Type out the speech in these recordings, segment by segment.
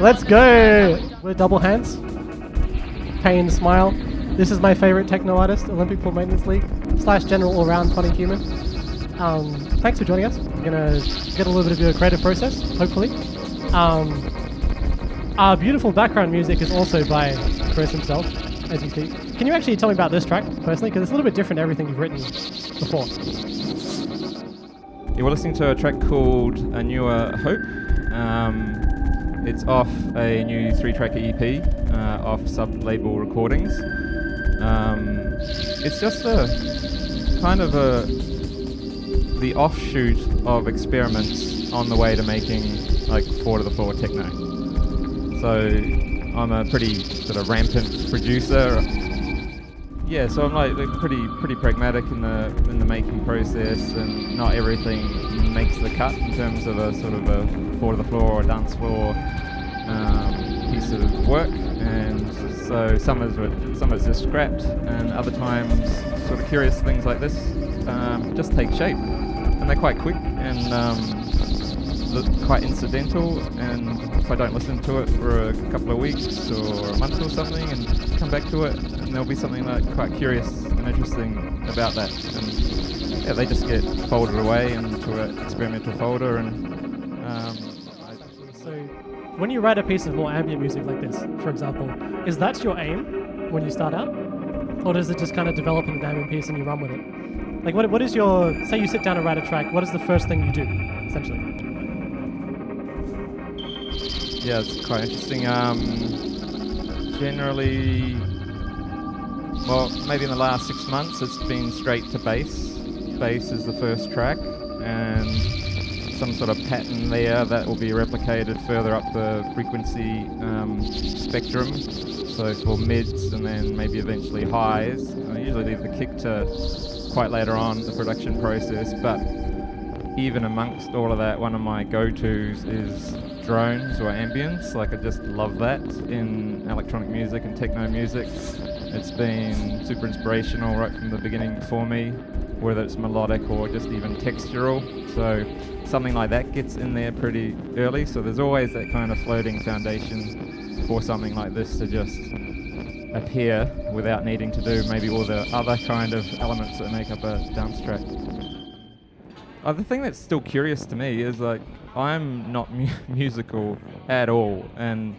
Let's go! We're double hands. Pain, smile. This is my favorite techno artist, Olympic Pool Maintenance League / general all-round funny human. Thanks for joining us. We're gonna get a little bit of your creative process, hopefully. Our beautiful background music is also by Chris himself, as you see. Can you actually tell me about this track, personally? Because it's a little bit different to everything you've written before. Yeah, we're listening to a track called A Newer Hope. It's off a new 3-track EP off Sub-Label Recordings. It's just a kind of the offshoot of experiments on the way to making like 4-to-the-floor techno. So I'm a pretty sort of rampant producer. Yeah, so I'm like pretty pragmatic in the making process, and not everything makes the cut in terms of a sort of a 4-to-the-floor or dance floor piece of work. And so some of it's just scrapped, and other times sort of curious things like this just take shape, and they're quite quick and quite incidental. And if I don't listen to it for a couple of weeks or a month or something and come back to it, and there'll be something like quite curious and interesting about that. And yeah, they just get folded away into an experimental folder. And so when you write a piece of more ambient music like this, for example, is that your aim when you start out? Or does it just kind of develop in the ambient piece and you run with it? Like what is your, say you sit down and write a track, what is the first thing you do, essentially? Yeah, it's quite interesting. Generally, well, maybe in the last 6 months it's been straight to bass. Bass is the first track, and some sort of pattern there that will be replicated further up the frequency spectrum. So for mids and then maybe eventually highs. I usually leave the kick to quite later on the production process, but even amongst all of that, one of my go-tos is drones or ambience. Like, I just love that in electronic music and techno music. It's been super inspirational right from the beginning for me, whether it's melodic or just even textural. So something like that gets in there pretty early. So there's always that kind of floating foundation for something like this to just appear without needing to do maybe all the other kind of elements that make up a dance track. The thing that's still curious to me is, like, I'm not musical at all, and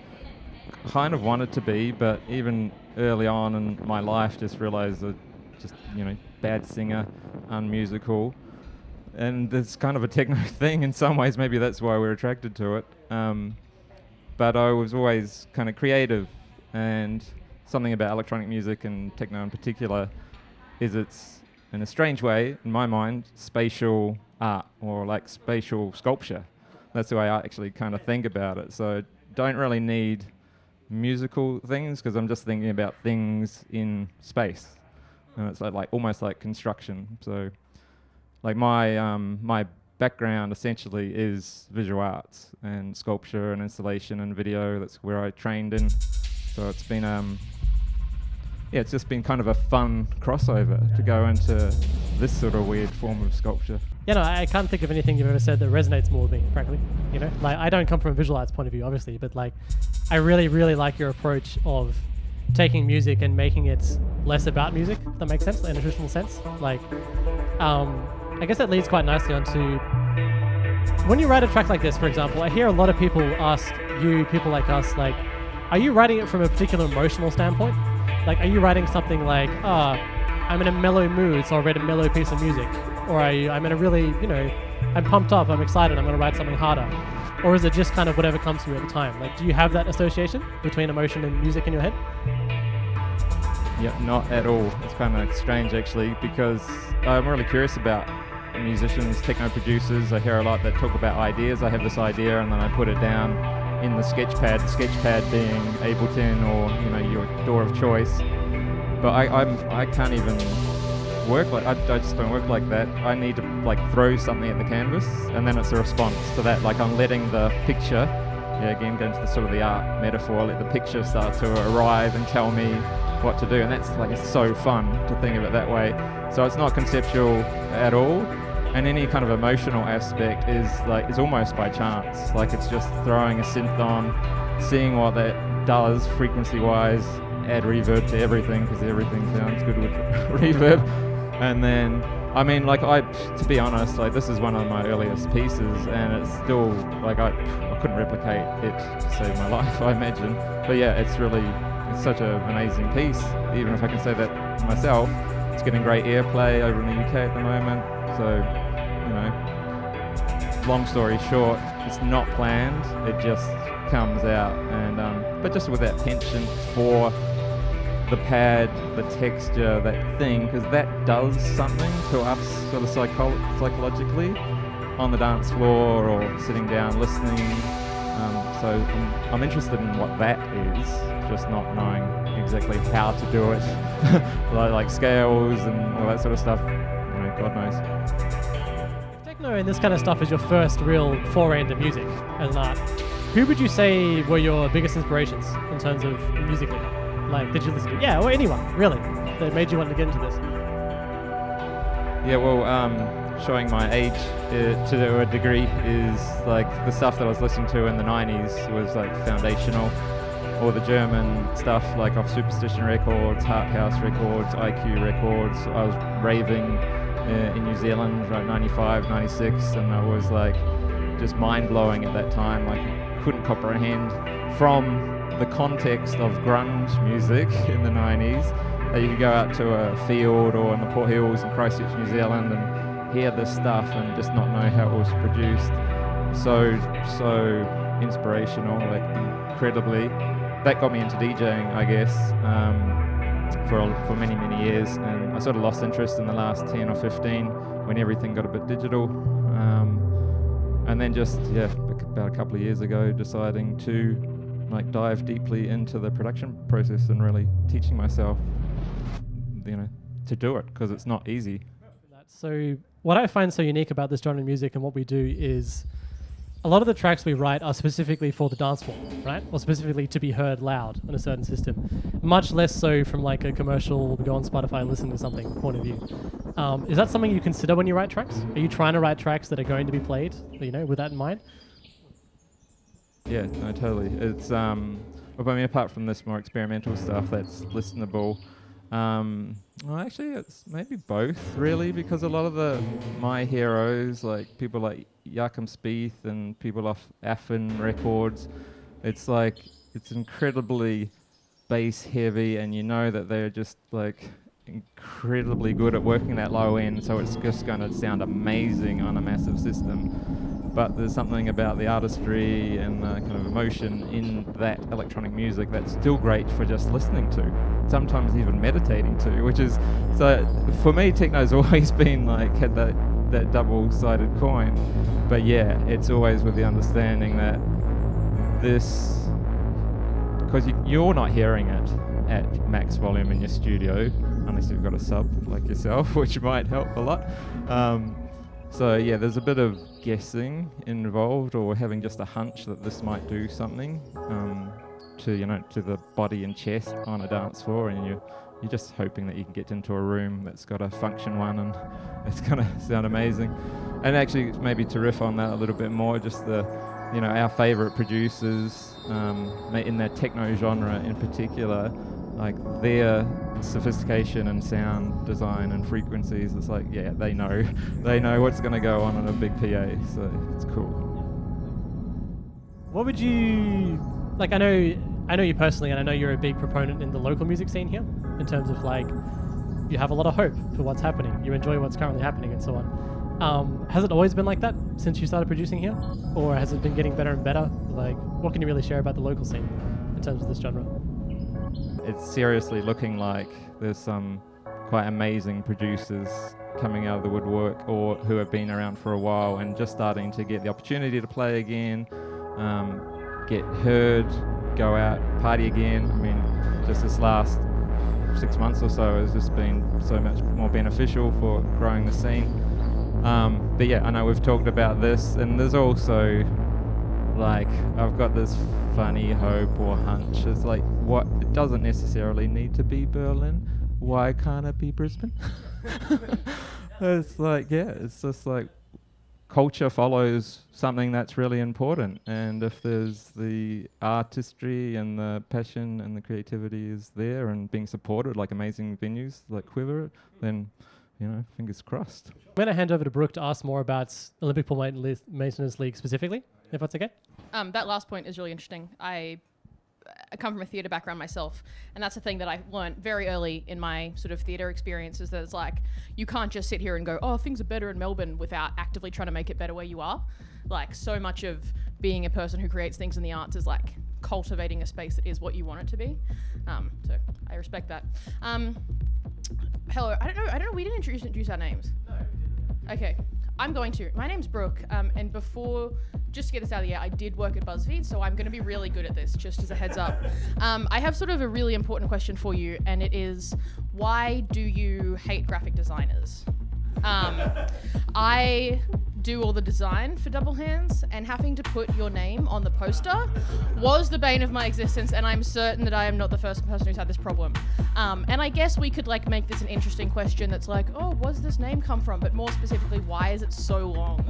kind of wanted to be, but even early on in my life just realized that bad singer, unmusical, and there's kind of a techno thing in some ways. Maybe that's why we're attracted to it. But I was always kind of creative, and something about electronic music and techno in particular is it's, in a strange way, in my mind, spatial art, or like spatial sculpture. That's the way I actually kind of think about it. So I don't really need musical things, because I'm just thinking about things in space. And it's like almost like construction. So like my background essentially is visual arts and sculpture and installation and video. That's where I trained in. So it's been it's just been kind of a fun crossover to go into this sort of weird form of sculpture. Yeah, no, I can't think of anything you've ever said that resonates more with me, frankly. Like, I don't come from a visual arts point of view, obviously, but like, I really, really like your approach of taking music and making it less about music, if that makes sense, in a traditional sense. Like, I guess that leads quite nicely onto, when you write a track like this, for example, I hear a lot of people ask you, people like us, like, are you writing it from a particular emotional standpoint? Like, are you writing something like, I'm in a mellow mood, so I'll write a mellow piece of music? Or I'm in a really, I'm pumped up, I'm excited, I'm going to write something harder? Or is it just kind of whatever comes to you at the time? Like, do you have that association between emotion and music in your head? Yeah, not at all. It's kind of strange, actually, because I'm really curious about musicians, techno producers. I hear a lot that talk about ideas. I have this idea and then I put it down in the sketchpad being Ableton or your DAW of choice. But I can't even work like, I just don't work like that. I need to like throw something at the canvas, and then it's a response to that. Like, I'm letting the picture, again going to the sort of the art metaphor, let the picture start to arrive and tell me what to do, and that's like, it's so fun to think of it that way. So it's not conceptual at all, and any kind of emotional aspect is almost by chance. Like, it's just throwing a synth on seeing what that does frequency-wise, add reverb to everything because everything sounds good with reverb, and then I mean, like, to be honest, like, this is one of my earliest pieces, and it's still, like, I couldn't replicate it to save my life, I imagine. But yeah, it's such an amazing piece, even if I can say that myself. It's getting great airplay over in the UK at the moment, so, you know, long story short, it's not planned, it just comes out, and, but just with that penchant for the pad, the texture, that thing, because that does something to us sort of psychologically on the dance floor or sitting down listening. So I'm interested in what that is, just not knowing exactly how to do it, like scales and all that sort of stuff. You know, God knows. If techno and this kind of stuff is your first real foray into music as an art, who would you say were your biggest inspirations in terms of musically? Like, did you listen to, or anyone, really, that made you want to get into this? Yeah, well, showing my age to a degree is, like, the stuff that I was listening to in the 90s was, like, foundational. All the German stuff, like, off Superstition Records, Heart House Records, IQ Records. I was raving in New Zealand, like, 95, 96, and I was, like, just mind-blowing at that time. Like, couldn't comprehend from the context of grunge music in the 90s, that you could go out to a field or in the Port Hills in Christchurch, New Zealand, and hear this stuff and just not know how it was produced. So inspirational, like, incredibly. That got me into DJing, I guess, for many, many years, and I sort of lost interest in the last 10 or 15 when everything got a bit digital. And then just, about a couple of years ago, deciding to, like, dive deeply into the production process and really teaching myself, you know, to do it, because it's not easy. So what I find so unique about this genre of music and what we do is a lot of the tracks we write are specifically for the dance floor, right? Or specifically to be heard loud on a certain system. Much less so from, like, a commercial, go on Spotify and listen to something point of view. Is that something you consider when you write tracks? Are you trying to write tracks that are going to be played, you know, with that in mind? Yeah, no, totally. It's, well, I mean, apart from this more experimental stuff that's listenable, well, actually, it's maybe both, really, because a lot of my heroes, like people like Joachim Spieth and people off Affin Records, it's like, it's incredibly bass heavy, and you know that they're just, like, incredibly good at working that low end, so it's just going to sound amazing on a massive system. But there's something about the artistry and the kind of emotion in that electronic music that's still great for just listening to, sometimes even meditating to, which is, so for me, techno's always been, like, had that double-sided coin. But yeah, it's always with the understanding that this, because you're not hearing it at max volume in your studio, unless you've got a sub like yourself, which might help a lot. So yeah, there's a bit of guessing involved, or having just a hunch that this might do something to the body and chest on a dance floor, and you're just hoping that you can get into a room that's got a function one and it's gonna sound amazing. And actually, maybe to riff on that a little bit more, just our favorite producers in that techno genre in particular, like their sophistication and sound design and frequencies, it's like, yeah, they know what's going to go on in a big PA, so it's cool. What would you, like, I know you personally, and I know you're a big proponent in the local music scene here, in terms of, like, you have a lot of hope for what's happening, you enjoy what's currently happening and so on. Has it always been like that since you started producing here, or has it been getting better and better? Like, what can you really share about the local scene in terms of this genre? It's seriously looking like there's some quite amazing producers coming out of the woodwork, or who have been around for a while and just starting to get the opportunity to play again, get heard, go out, party again. I mean, just this last 6 months or so has just been so much more beneficial for growing the scene. But yeah, I know we've talked about this, and there's also, like, I've got this funny hope or hunch. It's like, what? It doesn't necessarily need to be Berlin. Why can't it be Brisbane? It's like, yeah, it's just like, culture follows something that's really important, and if there's the artistry and the passion and the creativity is there and being supported, like amazing venues like Quiver, then, you know, fingers crossed. I'm going to hand over to Brooke to ask more about Olympic Pool Maintenance League specifically, if that's okay. That last point is really interesting. I come from a theatre background myself, and that's a thing that I learned very early in my sort of theatre experiences, that it's like, you can't just sit here and go, oh, things are better in Melbourne, without actively trying to make it better where you are. Like, so much of being a person who creates things in the arts is like cultivating a space that is what you want it to be. So I respect that. Hello, I don't know, we didn't introduce our names. No, we didn't. Okay. I'm going to. My name's Brooke, and before, just to get this out of the air, I did work at BuzzFeed, so I'm going to be really good at this, just as a heads up. I have sort of a really important question for you, and it is, why do you hate graphic designers? I do all the design for Double Hands, and having to put your name on the poster was the bane of my existence, and I'm certain that I am not the first person who's had this problem. And I guess we could like make this an interesting question that's like, oh, where's this name come from? But more specifically, why is it so long?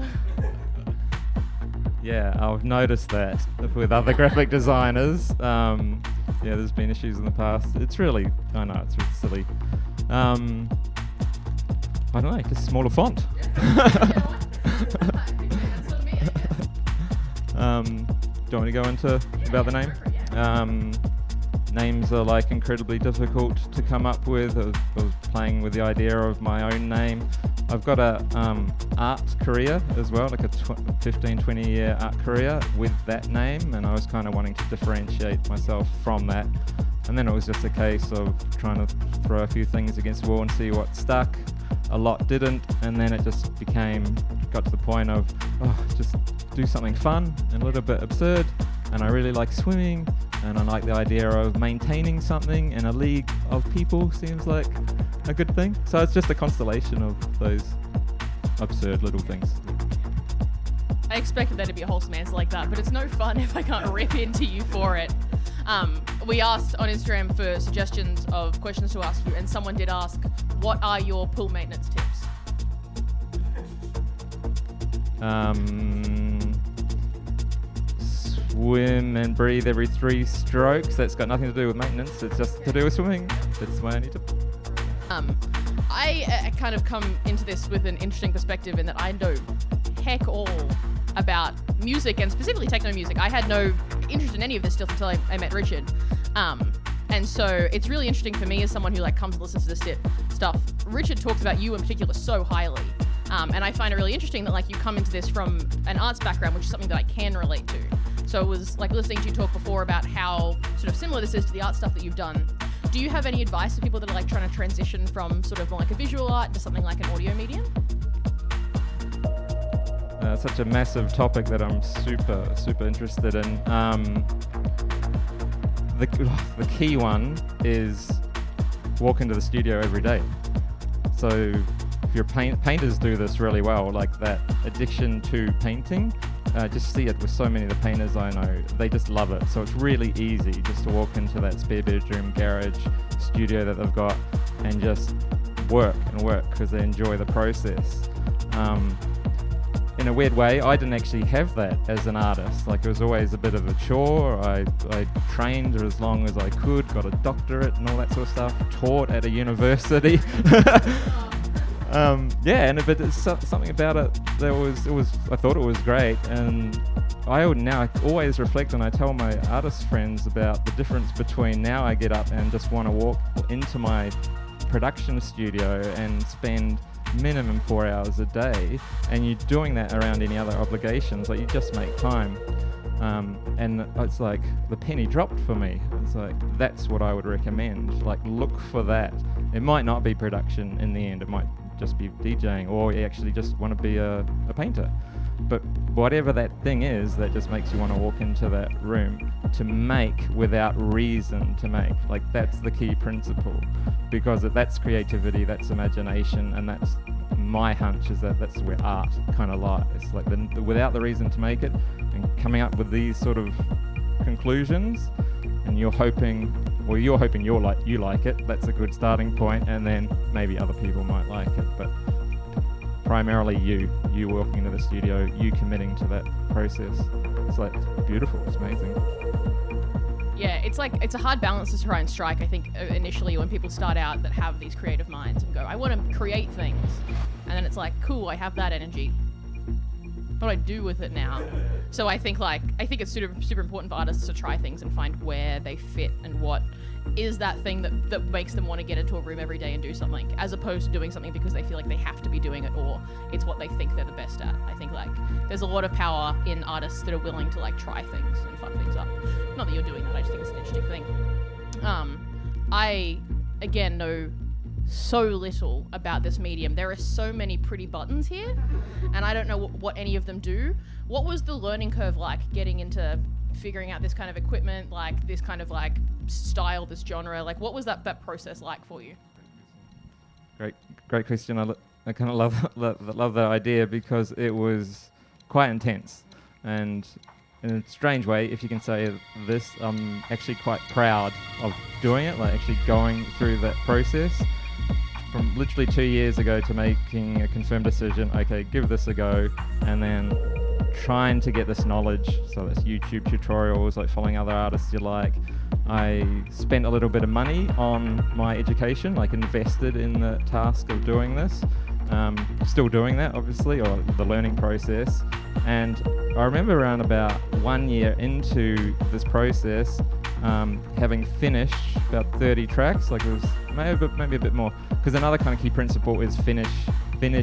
Yeah, I've noticed that with other graphic designers. Yeah, there's been issues in the past. It's really, I know, it's really silly. I don't know, just smaller font. Do you want me to go into about the name? Names are like incredibly difficult to come up with. I was playing with the idea of my own name. I've got a art career as well, like a 15, 20 year art career with that name, and I was kind of wanting to differentiate myself from that. And then it was just a case of trying to throw a few things against the wall and see what stuck. A lot didn't, and then it just got to the point of, just do something fun and a little bit absurd. And I really like swimming, and I like the idea of maintaining something in a league of people seems like a good thing. So it's just a constellation of those absurd little things. I expected there to be a wholesome answer like that, but it's no fun if I can't rip into you for it. We asked on Instagram for suggestions of questions to ask you, and someone did ask, what are your pool maintenance tips? Swim and breathe every 3 strokes. That's got nothing to do with maintenance. It's just to do with swimming. That's my only tip. I kind of come into this with an interesting perspective in that I know heck all about music, and specifically techno music. I had no interest in any of this stuff until I met Richard. And so it's really interesting for me as someone who like comes and listens to this stuff. Richard talks about you in particular so highly. And I find it really interesting that like you come into this from an arts background, which is something that I can relate to. So it was like listening to you talk before about how sort of similar this is to the art stuff that you've done. Do you have any advice for people that are like trying to transition from sort of like a visual art to something like an audio medium? Such a massive topic that I'm super interested in. The key one is walk into the studio every day. So if your painters do this really well, like that addiction to painting, just see it with so many of the painters I know. They just love it. So it's really easy just to walk into that spare bedroom, garage, studio that they've got and just work because they enjoy the process. In a weird way, I didn't actually have that as an artist. Like, it was always a bit of a chore. I trained as long as I could, got a doctorate and all that sort of stuff, taught at a university. But it's something about it that was I thought it was great, and I would now always reflect and I tell my artist friends about the difference between now I get up and just want to walk into my production studio and spend minimum 4 hours a day, and you're doing that around any other obligations, like you just make time. And it's like the penny dropped for me. It's like, that's what I would recommend. Like, look for that. It might not be production in the end, it might just be DJing, or you actually just want to be a painter. But whatever that thing is that just makes you want to walk into that room to make without reason to make, like, that's the key principle, because that's creativity, that's imagination, and that's my hunch is that's where art kind of lies. It's like without the reason to make it and coming up with these sort of conclusions, and you're hoping you like it. That's a good starting point, and then maybe other people might like it. But primarily you walking into the studio, you committing to that process. It's like beautiful. It's amazing. Yeah, it's like, it's a hard balance to try and strike, I think, initially when people start out that have these creative minds and go, I want to create things. And then it's like, cool, I have that energy. What do I do with it now? So I think it's super important for artists to try things and find where they fit and what is that thing that makes them want to get into a room every day and do something, as opposed to doing something because they feel like they have to be doing it or it's what they think they're the best at. I think like there's a lot of power in artists that are willing to like try things and fuck things up. Not that you're doing that, I just think it's an interesting thing. I again know so little about this medium. There are so many pretty buttons here and I don't know what any of them do. What was the learning curve like getting into figuring out this kind of equipment, like this kind of like style, this genre? Like what was that process like for you? Great question. I kind of love that idea because it was quite intense, and in a strange way, if you can say this, I'm actually quite proud of doing it, like actually going through that process from literally 2 years ago to making a confirmed decision, okay, give this a go, and then trying to get this knowledge. So that's YouTube tutorials, like following other artists you like. I spent a little bit of money on my education, like invested in the task of doing this. Still doing that, obviously, or the learning process. And I remember around about 1 year into this process, having finished about 30 tracks, like it was maybe a bit more. Because another kind of key principle is finish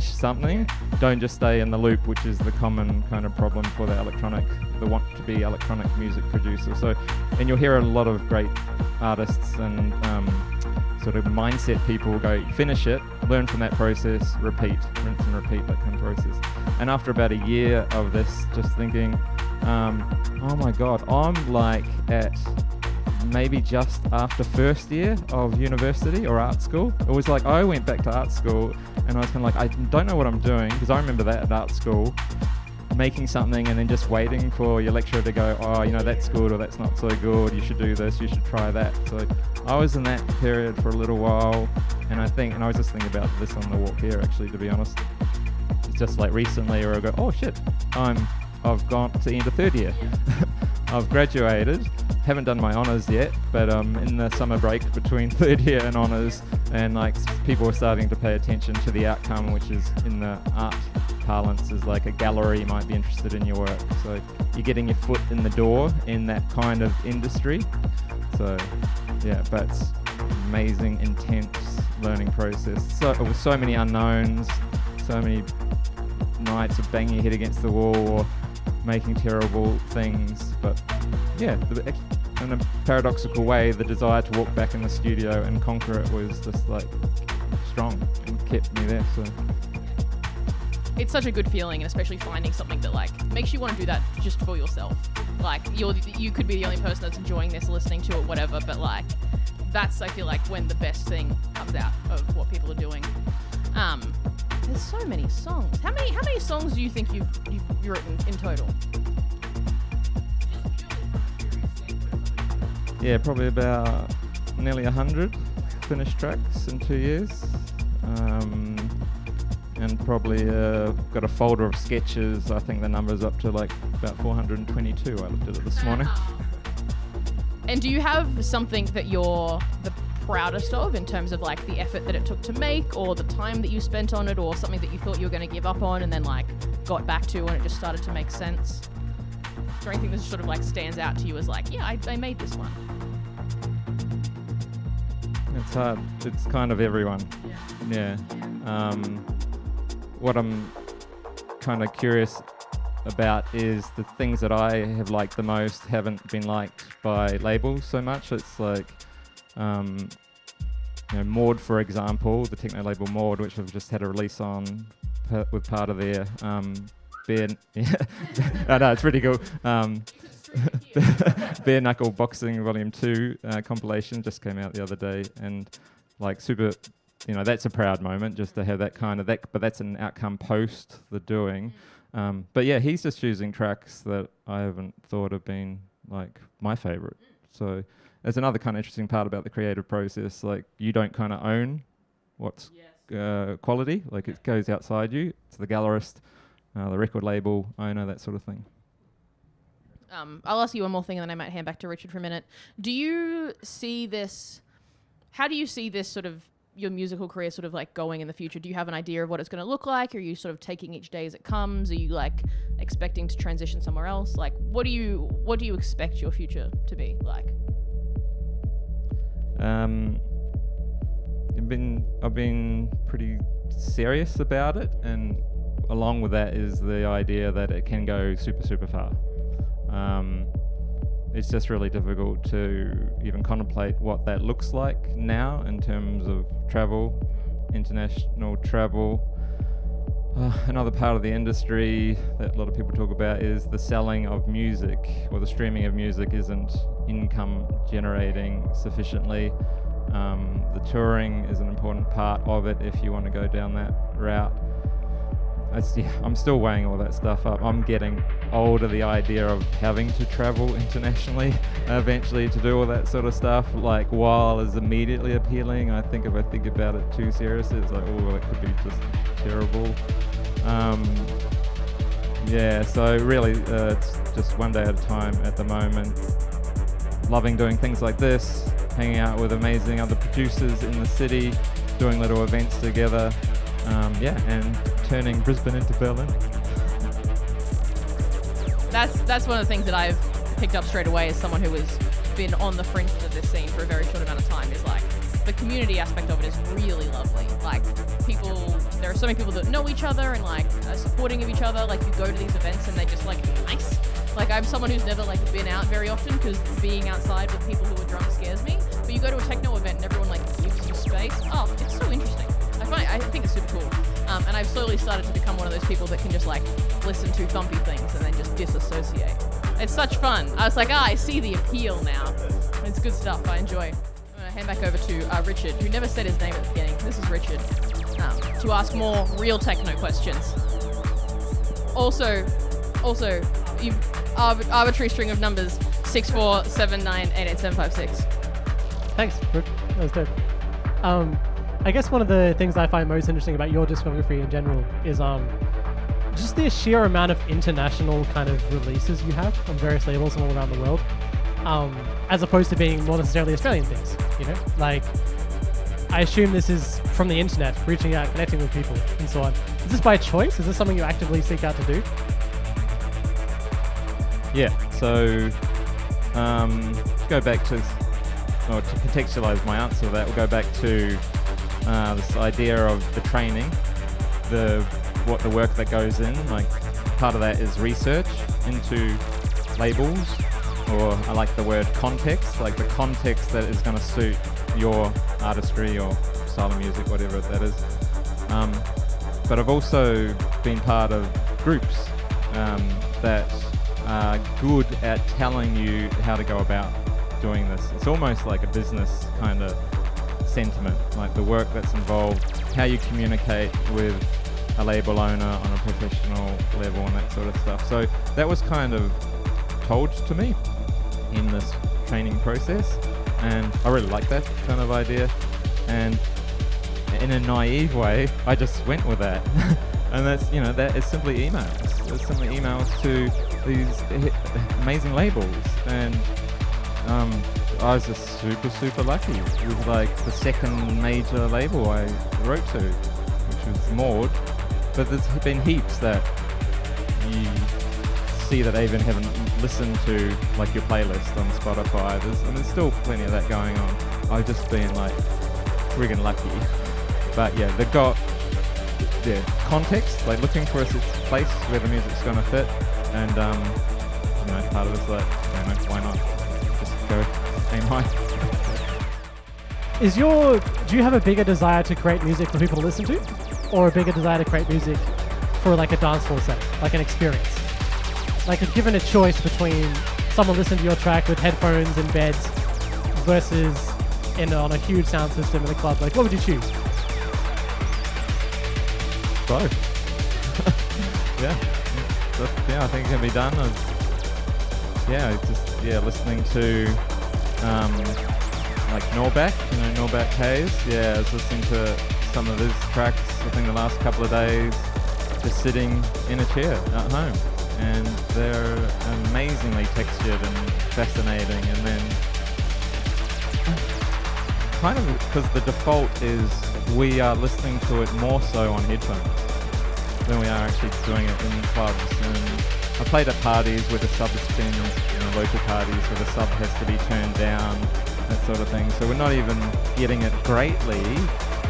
something. Don't just stay in the loop, which is the common kind of problem for the want to be electronic music producer. So, and you'll hear a lot of great artists and sort of mindset people go, finish it, learn from that process, repeat, rinse and repeat, that kind of process. And after about a year of this, just thinking, oh my God, I'm like at maybe just after first year of university or art school. It was like I went back to art school and I was kind of like, I don't know what I'm doing, because I remember that at art school, making something and then just waiting for your lecturer to go, oh, you know, that's good or that's not so good, you should do this, you should try that. So I was in that period for a little while, and I was just thinking about this on the walk here, actually, to be honest. It's just like recently where I go, oh shit, I've gone to end of third year. I've graduated, haven't done my honours yet, but in the summer break between third year and honours, and like people are starting to pay attention to the outcome, which is in the art parlance is like a gallery might be interested in your work. So you're getting your foot in the door in that kind of industry. So yeah, but it's amazing, intense learning process. So with so many unknowns, so many nights of banging your head against the wall or making terrible things. But yeah, in a paradoxical way, the desire to walk back in the studio and conquer it was just like strong and kept me there. So it's such a good feeling, and especially finding something that like makes you want to do that just for yourself. Like you could be the only person that's enjoying this, listening to it, whatever, but like that's, I feel like, when the best thing comes out of what people are doing. There's so many songs. How many songs do you think you've written in total? Yeah, probably about nearly 100 finished tracks in 2 years. And probably got a folder of sketches. I think the number's up to like about 422. I looked at it this morning. And do you have something that you're the proudest of in terms of like the effort that it took to make, or the time that you spent on it, or something that you thought you were going to give up on and then like got back to when it just started to make sense? Is there anything that sort of like stands out to you as like, yeah, I made this one? It's hard. It's kind of everyone. Yeah. What I'm kind of curious about is the things that I have liked the most haven't been liked by labels so much. It's like, Maud, for example, the techno label Maud, which I've just had a release on with part of their bare. Yeah, I know, it's pretty cool. Bare Knuckle Boxing Volume 2 compilation just came out the other day, and like super. That's a proud moment just to have that kind of that, but that's an outcome post the doing. But yeah, he's just choosing tracks that I haven't thought have been like my favorite. So there's another kind of interesting part about the creative process. Like you don't kind of own what's quality, like it goes outside you. It's the gallerist, the record label owner, that sort of thing. I'll ask you one more thing and then I might hand back to Richard for a minute. Do you see this, how do you see this sort of, your musical career sort of like going in the future? Do you have an idea of what it's going to look like? Are you sort of taking each day as it comes? Are you like expecting to transition somewhere else? Like, what do you expect your future to be like? I've been pretty serious about it, and along with that is the idea that it can go super, super far. It's just really difficult to even contemplate what that looks like now in terms of travel, international travel. Another part of the industry that a lot of people talk about is the selling of music, or the streaming of music isn't income generating sufficiently. The touring is an important part of it if you want to go down that route. I'm still weighing all that stuff up. I'm getting older. The idea of having to travel internationally eventually to do all that sort of stuff, like, while is immediately appealing, I think if I think about it too seriously, it's like, oh, it could be just terrible. So really, it's just one day at a time at the moment. Loving doing things like this, hanging out with amazing other producers in the city, doing little events together, and turning Brisbane into Berlin. That's one of the things that I've picked up straight away as someone who has been on the fringe of this scene for a very short amount of time, is like the community aspect of it is really lovely. Like, there are so many people that know each other and like are supporting of each other. Like, you go to these events and they're just like nice. Like, I'm someone who's never like been out very often because being outside with people who are drunk scares me. But you go to a techno event and everyone like gives you space. Oh, it's so interesting. I think it's super cool. And I've slowly started to become one of those people that can just like listen to thumpy things and then just disassociate. It's such fun. I was like, I see the appeal now. It's good stuff. I enjoy. I'm going to hand back over to Richard, who never said his name at the beginning. This is Richard, to ask more real techno questions. Also, you arbitrary string of numbers 6479887756. Thanks, Brooke. That was dope. I guess one of the things I find most interesting about your discography in general is just the sheer amount of international kind of releases you have on various labels from all around the world, as opposed to being more necessarily Australian things, you know? Like, I assume this is from the internet, reaching out, connecting with people, and so on. Is this by choice? Is this something you actively seek out to do? Yeah, so go back to, or to contextualize my answer to that, we'll go back to this idea of the training, the work that goes in. Like, part of that is research into labels, or I like the word context, like the context that is going to suit your artistry or style of music, whatever that is. But I've also been part of groups that are good at telling you how to go about doing this. It's almost like a business kind of sentiment, like the work that's involved, how you communicate with a label owner on a professional level and that sort of stuff. So that was kind of told to me in this training process, and I really like that kind of idea, and in a naive way I just went with that. And that's, that is simply emails. It's simply emails to these amazing labels, and I was just super, super lucky. It was like the second major label I wrote to, which was Maud. But there's been heaps that you see that I even haven't listened to, like your playlist on Spotify. There's still plenty of that going on. I've just been like friggin' lucky. But yeah, they've got context, like looking for a place where the music's gonna fit, and part of it's like, why not just go aim high. Do you have a bigger desire to create music for people to listen to, or a bigger desire to create music for like a dance floor setting, like an experience? Like, if given a choice between someone listening to your track with headphones in beds versus on a huge sound system in a club, like, what would you choose? Both. I think it can be done. Listening to like Norback, Norback Hayes. I was listening to some of his tracks, I think the last couple of days, just sitting in a chair at home. And they're amazingly textured and fascinating. And then kind of because the default is we are listening to it more so on headphones than we are actually doing it in clubs. And I played at parties where the sub is been, local parties where the sub has to be turned down, that sort of thing. So we're not even getting it greatly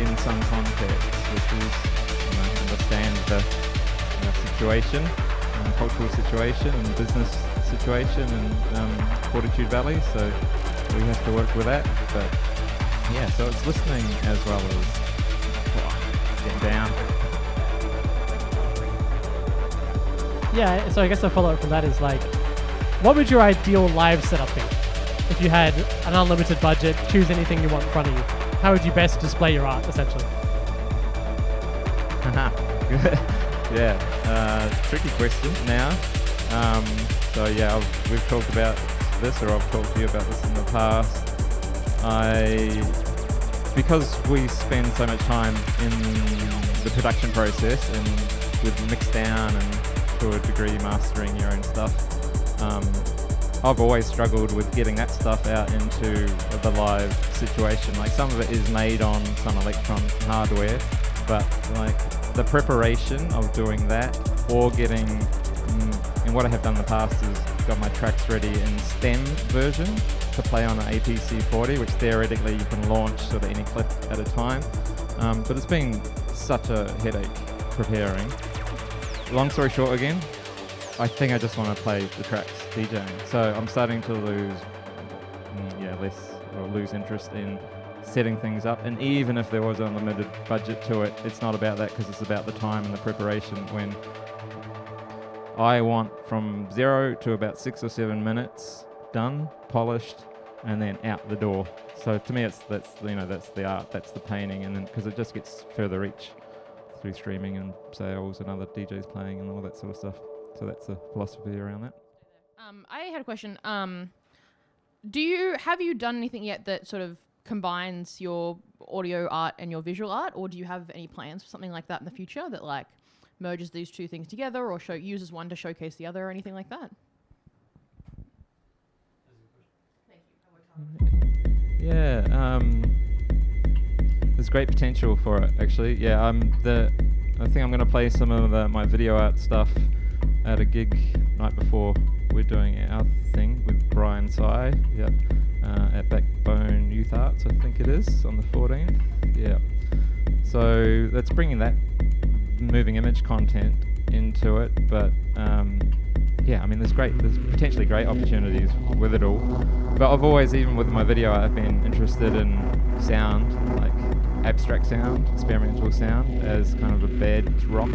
in some context, which is, understand the situation, cultural situation and business situation and Fortitude Valley. So we have to work with that. But yeah, so it's listening as well as getting down. Yeah, so I guess a follow-up from that is like, what would your ideal live setup be? If you had an unlimited budget, choose anything you want in front of you, how would you best display your art, essentially? Yeah, tricky question now. So yeah, we've talked about this, or I've talked to you about this in the past. Because we spend so much time in the production process and with mix down and to a degree mastering your own stuff, I've always struggled with getting that stuff out into the live situation. Like some of it is made on some Electron hardware, but like the preparation of doing that or getting, and what I have done in the past is got my tracks ready in stem version to play on an APC-40, which theoretically you can launch sort of any clip at a time. But it's been such a headache preparing. Long story short again, I think I just want to play the tracks DJing. So I'm starting to lose interest in setting things up. And even if there was a limited budget to it, it's not about that, because it's about the time and the preparation. When I want from 0 to about 6 or 7 minutes done, polished, and then out the door. So to me, that's the art, that's the painting, and then because it just gets further reach through streaming and sales and other DJs playing and all that sort of stuff. So that's the philosophy around that. I had a question. Have you done anything yet that sort of combines your audio art and your visual art, or do you have any plans for something like that in the future that like merges these two things together, or uses one to showcase the other, or anything like that? Yeah, there's great potential for it actually. Yeah, I think I'm going to play some of my video art stuff at a gig night before we're doing our thing with Brian Tsai, at Backbone Youth Arts, I think it is, on the 14th. Yeah. So that's bringing that moving image content into it, but there's potentially great opportunities with it all. But I've always, even with my video art, I've been interested in sound, like abstract sound, experimental sound, as kind of a bed rock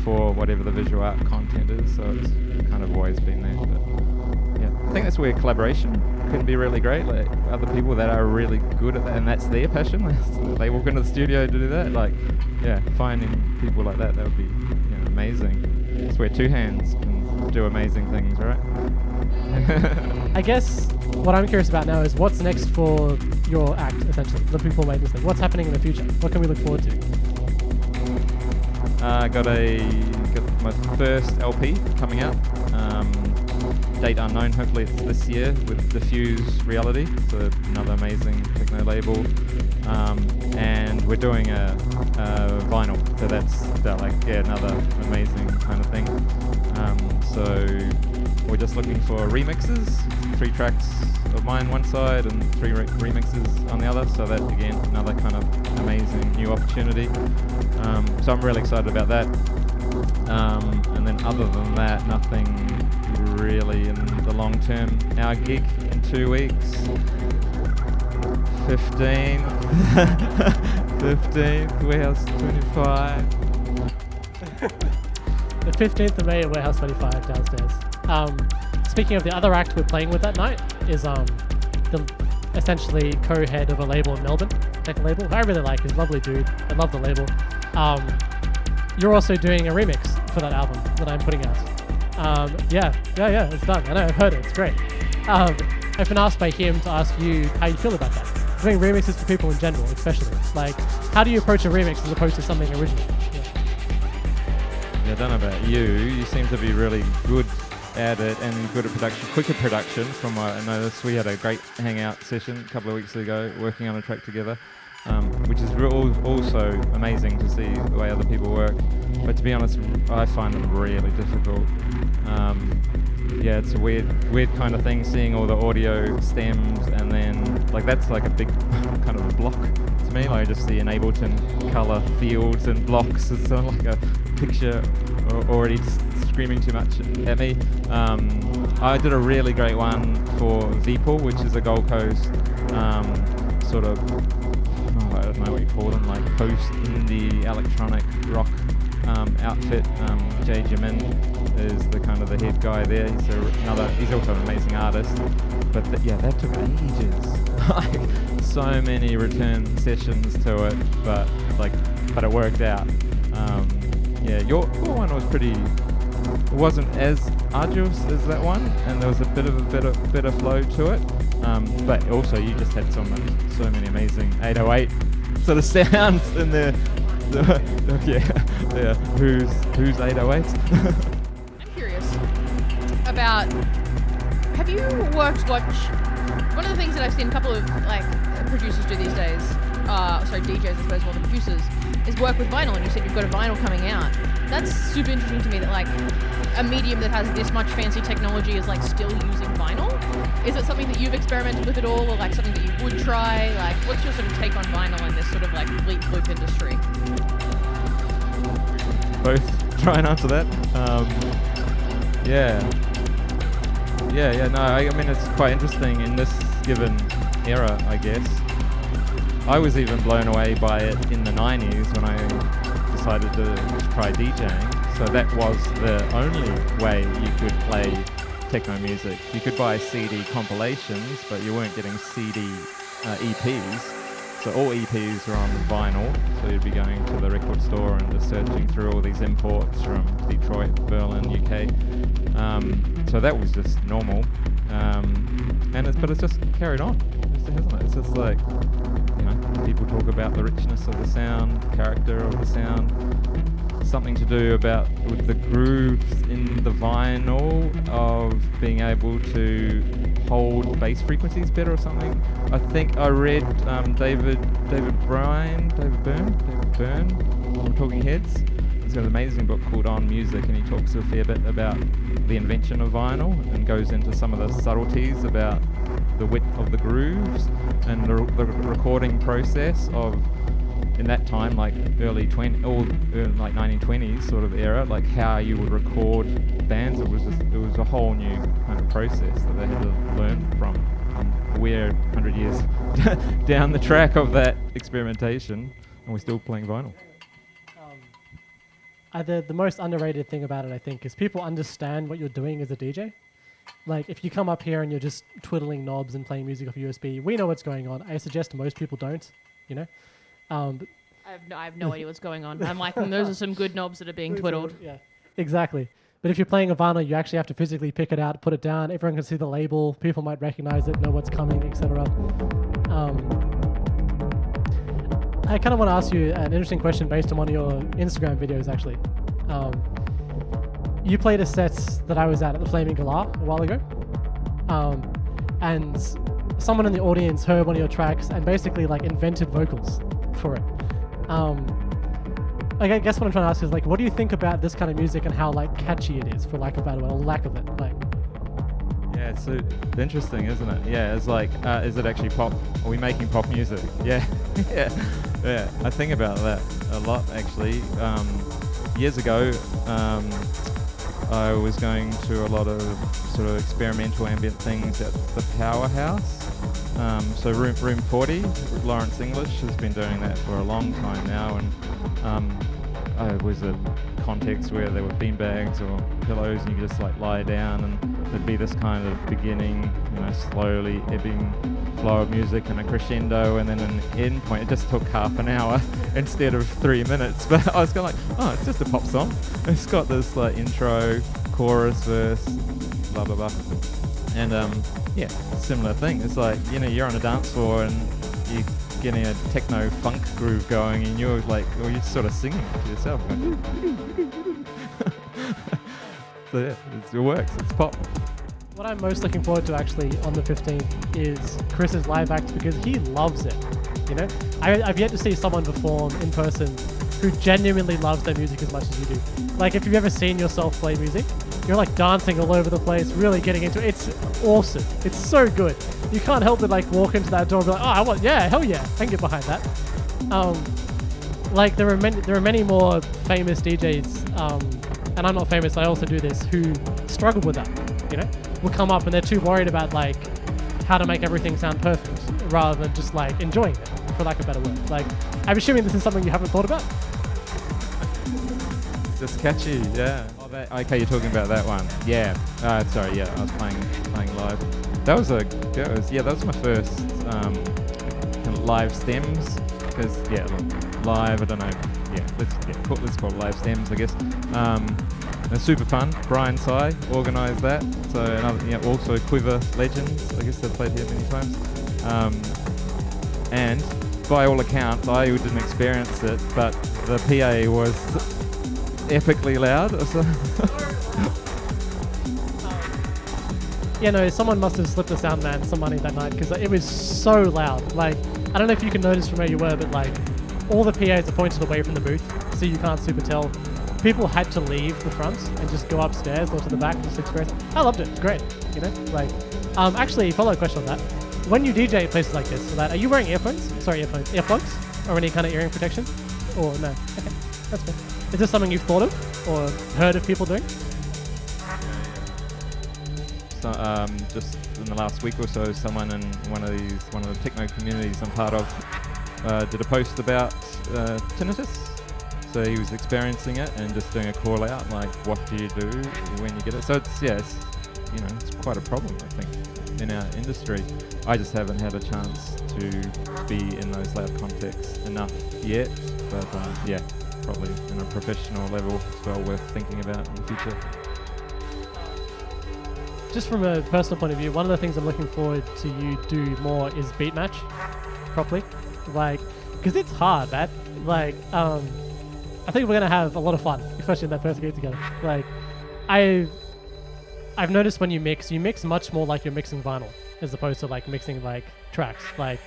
for whatever the visual art content is. So it's kind of always been there. But yeah, I think that's where collaboration can be really great. Like other people that are really good at that, and that's their passion. They walk into the studio to do that. Like, yeah, finding people like that would be amazing. It's where two hands can do amazing things, right? I guess what I'm curious about now is what's next for your act, essentially. The people make this thing. What's happening in the future? What can we look forward to? Got my first LP coming out. Date unknown. Hopefully it's this year with Diffuse Reality. So another amazing techno label. And we're doing a vinyl. So that's another amazing kind of thing. So we're just looking for remixes. 3 tracks of mine one side and 3 remixes on the other. So that again, another kind of amazing new opportunity. So I'm really excited about that. And then other than that, nothing really in the long term. Our gig in 2 weeks, 15th, Warehouse 25. The 15th of May at Warehouse 25 downstairs. Speaking of the other act we're playing with that night is the essentially co-head of a label in Melbourne, Techno label, who I really like. He's a lovely dude. I love the label. You're also doing a remix for that album that I'm putting out. Yeah, it's done. I know, I've heard it. It's great. I've been asked by him to ask you how you feel about that. doing remixes for people in general, especially. Like, how do you approach a remix as opposed to something original? Yeah, I don't know about you. You seem to be really good at it and good at production, quicker production from what I noticed. We had a great hangout session a couple of weeks ago working on a track together, which is also amazing to see the way other people work. But to be honest, I find them really difficult. Yeah, it's a weird kind of thing, seeing all the audio stems, and then like that's like a big kind of a block to me. Like just the Ableton color fields and blocks. It's sort of like a picture already screaming too much at me. I did a really great one for Veeple, which is a Gold Coast sort of, I don't know what you call them, like post-indie electronic rock outfit. Jay Jimin is the kind of the head guy there. He's also an amazing artist. But yeah, that took ages. Like so many return sessions to it, but it worked out. Yeah, your one was pretty. It wasn't as arduous as that one, and there was a bit of flow to it. But also, you just had so many amazing 808 sort of sounds in there. Yeah. Who's 808s? I'm curious about. Have you watched? One of the things that I've seen a couple of like producers do these days. DJs, I suppose, more than producers, is work with vinyl. And you said you've got a vinyl coming out. That's super interesting to me. That like a medium that has this much fancy technology is like still using vinyl. Is it something that you've experimented with at all, or like something that you would try? Like, what's your sort of take on vinyl in this sort of like bleep loop industry? Both. Try and answer that. No, I mean, it's quite interesting in this given era, I guess. I was even blown away by it in the 90s when I decided to try DJing. So that was the only way you could play techno music. You could buy CD compilations, but you weren't getting CD EPs. So all EPs were on vinyl. So you'd be going to the record store and just searching through all these imports from Detroit, Berlin, UK. So that was just normal. But it's just carried on, hasn't it? It's just like, people talk about the richness of the sound, character of the sound, something to do with the grooves in the vinyl of being able to hold bass frequencies better or something. I think I read David Byrne from Talking Heads. He's got an amazing book called On Music, and he talks a fair bit about the invention of vinyl and goes into some of the subtleties about the width of the grooves and the recording process of, in that time, like early 1920s sort of era, like how you would record bands. It was a whole new kind of process that they had to learn from. And we're 100 years down the track of that experimentation, and we're still playing vinyl. The most underrated thing about it, I think, is people understand what you're doing as a DJ. Like, if you come up here and you're just twiddling knobs and playing music off USB, we know what's going on. I suggest most people don't, I have no idea what's going on. I'm like, those are some good knobs that are being twiddled. Yeah, exactly. But if you're playing a vinyl, you actually have to physically pick it out, put it down. Everyone can see the label. People might recognize it, know what's coming, etc. I kind of want to ask you an interesting question based on one of your Instagram videos, actually. You played a set that I was at the Flaming Galah a while ago. And someone in the audience heard one of your tracks and basically like invented vocals for it. I guess what I'm trying to ask is, like, what do you think about this kind of music and how like catchy it is, for lack of a better word, or lack of it? Like, yeah, it's interesting, isn't it? Yeah, it's like, is it actually pop? Are we making pop music? Yeah, yeah. I think about that a lot, actually. Years ago, I was going to a lot of sort of experimental ambient things at the Powerhouse. So Room 40, Lawrence English has been doing that for a long time now, and it was a context where there were beanbags or pillows, and you could just like lie down, and there'd be this kind of beginning, slowly ebbing flow of music and a crescendo, and then an end point. It just took half an hour instead of 3 minutes, but I was kind of like, oh, it's just a pop song. It's got this like intro, chorus, verse, blah blah blah, and yeah, similar thing. It's like, you're on a dance floor and you're getting a techno funk groove going, and you're like, or you're sort of singing to yourself. So yeah, it works. It's pop. What I'm most looking forward to actually on the 15th is Chris's live act, because he loves it. You know, I've yet to see someone perform in person who genuinely loves their music as much as you do. Like, if you've ever seen yourself play music, you're like dancing all over the place, really getting into it. It's awesome. It's so good. You can't help but like walk into that door and be like, yeah, hell yeah, I can get behind that. Like there are many more famous DJs, and I'm not famous, I also do this, who struggle with that, you know? Will come up and they're too worried about like how to make everything sound perfect rather than just like enjoying it, for lack of a better word. Like, I'm assuming this is something you haven't thought about? Just catchy, yeah. Oh, okay, you're talking about that one. Yeah. Sorry, yeah, I was playing live. That was my first kind of live stems, because live, I don't know. Yeah, let's call it live stems, I guess. They're super fun. Brian Tsai organised that. So another, also Quiver legends. I guess they've played here many times. And by all accounts, I didn't experience it, but the PA was epically loud. Yeah, no, someone must have slipped the sound man some money that night, because it was so loud. Like, I don't know if you can notice from where you were, but like, all the PAs are pointed away from the booth, so you can't super tell. People had to leave the front and just go upstairs or to the back just to experience. I loved it. It's great. You know, like, actually, follow-up question on that. When you DJ at places like this, are you wearing earplugs, or any kind of earring protection? Or no? Okay, that's fair. Is this something you've thought of or heard of people doing? So, just in the last week or so, someone in one of the techno communities I'm part of did a post about tinnitus. So he was experiencing it and just doing a call out, like, what do you do when you get it? So it's quite a problem, I think, in our industry. I just haven't had a chance to be in those loud contexts enough yet, but probably in a professional level as well, worth thinking about in the future. Just from a personal point of view, one of the things I'm looking forward to you do more is beat match properly, like, because it's hard, that, like, I think we're gonna have a lot of fun, especially in that first game together. Like, I've noticed when you mix much more like you're mixing vinyl as opposed to like mixing like tracks. Like,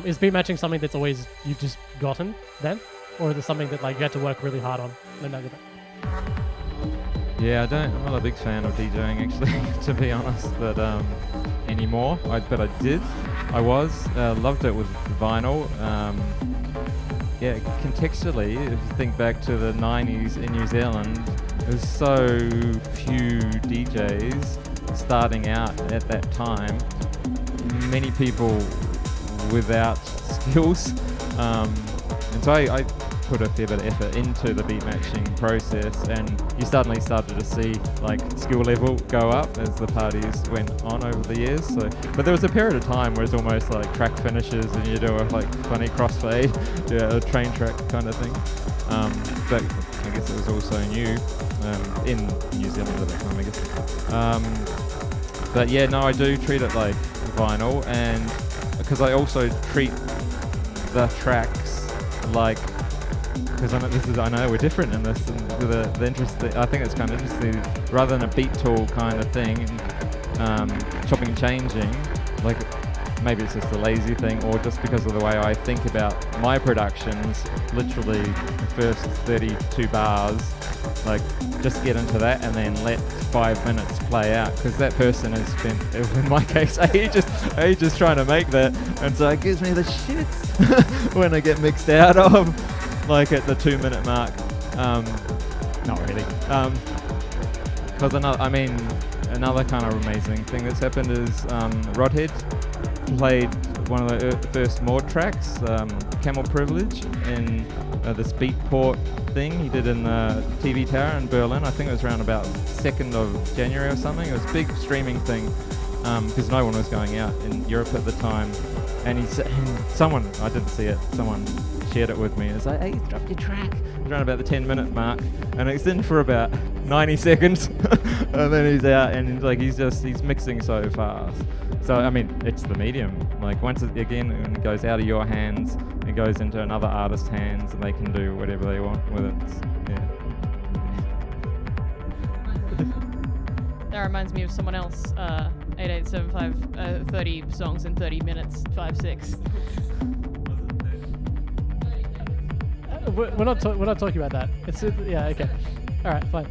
is beat matching something that's always you've just gotten then, or is it something that like you had to work really hard on? Yeah, I'm not a big fan of DJing actually, to be honest, but anymore. But I did. I loved it with vinyl. Yeah, contextually, if you think back to the 90s in New Zealand, there was so few DJs starting out at that time. Many people without skills. And so I put a fair bit of effort into the beat matching process, and you suddenly started to see like skill level go up as the parties went on over the years. So, but there was a period of time where it's almost like track finishes and you do a like funny crossfade, a train track kind of thing. But I guess it was also new in New Zealand at that time, I guess. But yeah, no, I do treat it like vinyl, and because I also treat the tracks like, because I know we're different in this, and the interest. I think it's kind of interesting, rather than a beat tool kind of thing, chopping and changing. Like, maybe it's just a lazy thing, or just because of the way I think about my productions. Literally, the first 32 bars, like, just get into that and then let 5 minutes play out, because that person has spent, in my case, ages trying to make that, and so it gives me the shits when I get mixed out of. Like at the 2 minute mark. Not really. Because another kind of amazing thing that's happened is Rodhead played one of the first mod tracks, Camel Privilege, in this Beatport thing he did in the TV tower in Berlin. I think it was around about 2nd of January or something. It was a big streaming thing because no one was going out in Europe at the time. And someone, I didn't see it, someone shared it with me. It's like, hey, he's dropped your track. It's around about the 10-minute mark, and it's in for about 90 seconds, and then he's out, and he's mixing so fast. So I mean, it's the medium. Like once it, again, when it goes out of your hands, it goes into another artist's hands, and they can do whatever they want with it. Yeah. That reminds me of someone else. 8875, 30 songs in 30 minutes, 5/6. We're not talking about that. It's yeah, okay. All right, fine.